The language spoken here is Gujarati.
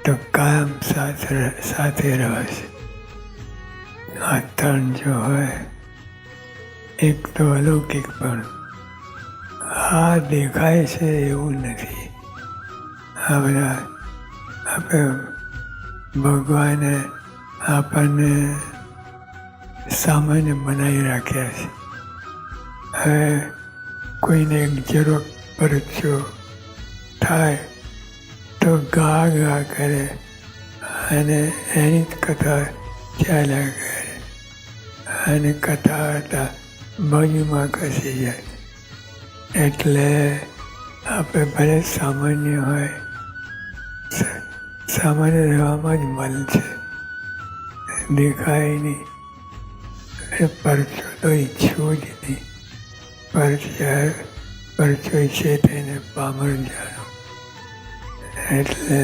તો કાયમ સાથે રહેશે. આ ત્રણ જો હોય, એક તો અલૌકિક પણ આ દેખાય છે એવું નથી. આ બધા આપણે ભગવાને આપણને સામાન્ય બનાવી રાખ્યા છે. હવે કોઈને એક જરાક પરચો થાય તો ગા ગા કરે અને એની જ કથા ચાલ્યા કરે અને કથા હતા બાજુમાં ખસી જાય. એટલે આપણે ભલે સામાન્ય હોય, સામાન્ય રહેવામાં જ મન છે, દેખાય નહીં. પરચો તો ઈચ્છવો જ નહીં. પરચો ઈચ્છે તેને પામર જાણો. એટલે